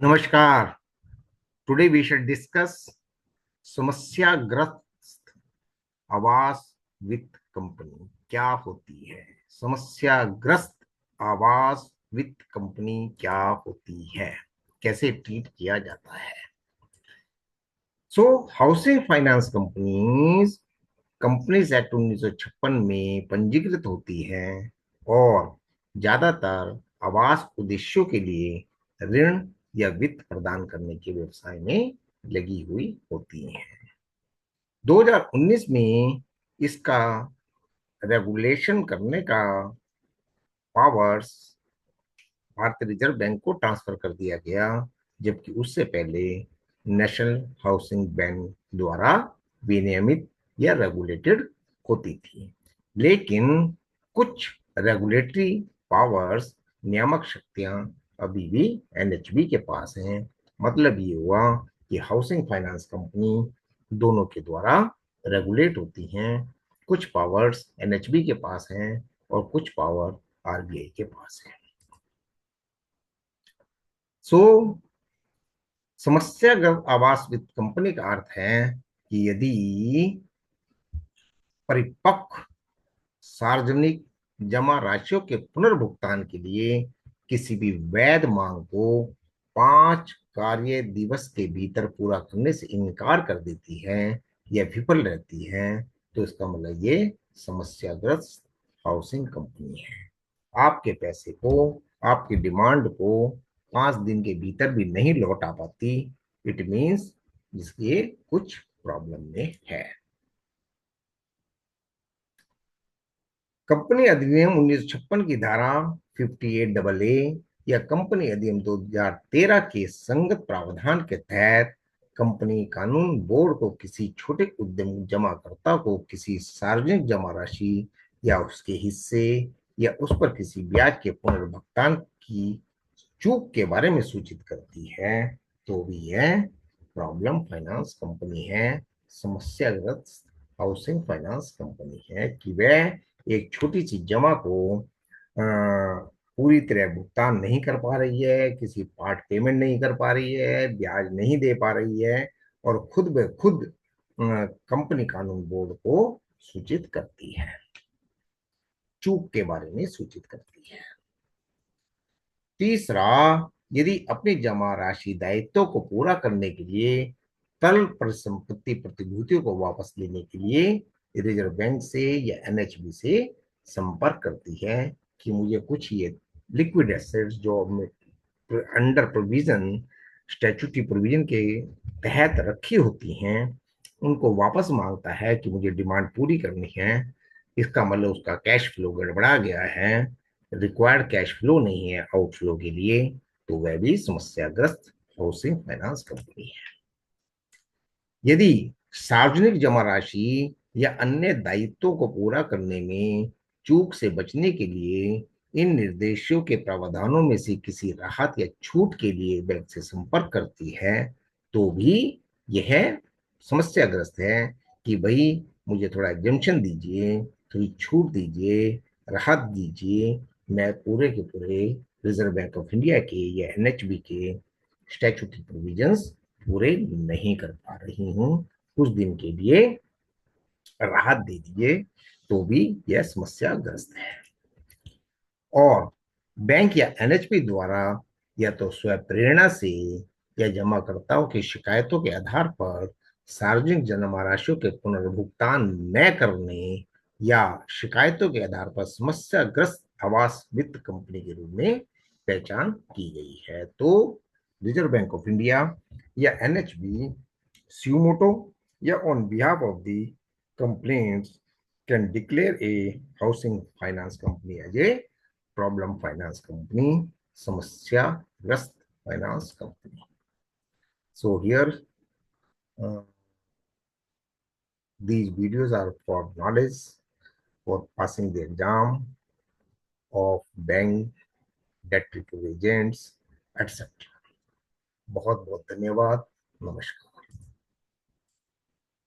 नमस्कार। Today we shall discuss समस्याग्रस्त आवास वित्त कंपनी क्या होती है। समस्याग्रस्त आवास वित्त कंपनी क्या होती है, कैसे ट्रीट किया जाता है। So housing finance companies companies act 1956 में पंजीकृत होती हैं और ज्यादातर आवास उद्देश्यों के लिए ऋण या वित्त प्रदान करने के व्यवसाय में लगी हुई होती हैं। 2019 में इसका रेगुलेशन करने का पावर्स भारतीय रिजर्व बैंक को ट्रांसफर कर दिया गया, जबकि उससे पहले नेशनल हाउसिंग बैंक द्वारा विनियमित या रेगुलेटेड होती थी। लेकिन कुछ रेगुलेटरी पावर्स, नियामक शक्तियां अभी भी एनएचबी के पास हैं। मतलब ये हुआ कि हाउसिंग फाइनेंस कंपनी दोनों के द्वारा रेगुलेट होती हैं। कुछ पावर्स एनएचबी के पास हैं और कुछ पावर आरबीआई के पास है। सो समस्याग्रस्त आवास वित्त कंपनी का अर्थ है कि यदि परिपक्व सार्वजनिक जमा राशियों के पुनर्भुगतान के लिए किसी भी वैध मांग को 5 कार्य दिवस के भीतर पूरा करने से इनकार कर देती है या विफल रहती है, तो इसका मतलब ये समस्याग्रस्त हाउसिंग कंपनी है। आपके पैसे को, आपकी डिमांड को 5 दिन के भीतर भी नहीं लौटा पाती, इट मीन्स इसके कुछ प्रॉब्लम में है। कंपनी अधिनियम 1956 की धारा 58 AA या कंपनी अधिनियम 2013 के संगत प्रावधान के तहत कंपनी कानून बोर्ड को किसी छोटे उद्यम जमाकर्ता को किसी सार्वजनिक जमा राशि या उसके हिस्से या उस पर किसी ब्याज के पुनर्भुगतान की चूक के बारे में सूचित करती है, तो भी यह प्रॉब्लम फाइनेंस कंपनी है, समस्याग्रस्त हाउसिंग फाइनेंस कंपनी है कि वह एक छोटी सी जमा को पूरी तरह भुगतान नहीं कर पा रही है, किसी पार्ट पेमेंट नहीं कर पा रही है, ब्याज नहीं दे पा रही है और खुद ब खुद कंपनी कानून बोर्ड को सूचित करती है, चूक के बारे में सूचित करती है। तीसरा, यदि अपनी जमा राशि दायित्वों को पूरा करने के लिए तरल परिसंपत्ति प्रतिभूतियों को वापस लेने के लिए रिजर्व बैंक से या एनएचबी से संपर्क करती है कि मुझे कुछ ये लिक्विड एसेट्स जो अंडर प्रोविजन, स्टैट्यूटरी प्रोविजन के तहत रखी होती हैं, उनको वापस मांगता है कि मुझे डिमांड पूरी करनी है। इसका मतलब उसका कैश फ्लो गड़बड़ा गया है, रिक्वायर्ड कैश फ्लो नहीं है आउटफ्लो के लिए, तो वह भी समस्याग्रस्त हाउसिंग फाइनेंस कंपनी है। यदि सार्वजनिक जमा राशि या अन्य दायित्वों को पूरा करने में चूक से बचने के लिए इन निर्देशों के प्रावधानों में से किसी राहत या छूट के लिए बैंक से संपर्क करती है, तो भी यह समस्याग्रस्त है कि भाई मुझे थोड़ा एग्जम्पशन दीजिए, थोड़ी छूट दीजिए, राहत दीजिए, मैं पूरे के पूरे रिजर्व बैंक ऑफ इंडिया के या एनएचबी के स्टैट्यूटरी प्रोविजंस पूरे नहीं कर पा रही हूँ, कुछ दिन के लिए राहत दे दीजिए, तो भी यह समस्याग्रस्त है। और बैंक या एनएचपी द्वारा या तो स्वयं प्रेरणा से या जमाकर्ताओं की शिकायतों के आधार पर सार्वजनिक जमा राशियों के पुनर्भुगतान न करने या शिकायतों के आधार पर समस्याग्रस्त आवास वित्त कंपनी के रूप में पहचान की गई है, तो रिजर्व बैंक ऑफ इंडिया या एनएचबी sumoto या on behalf of the complaints can declare a housing finance company as a problem finance company, समस्याग्रस्त finance company. So here these videos are for knowledge, for passing the exam of bank, debt recovery agents, etc. बहुत बहुत धन्यवाद। नमस्कार।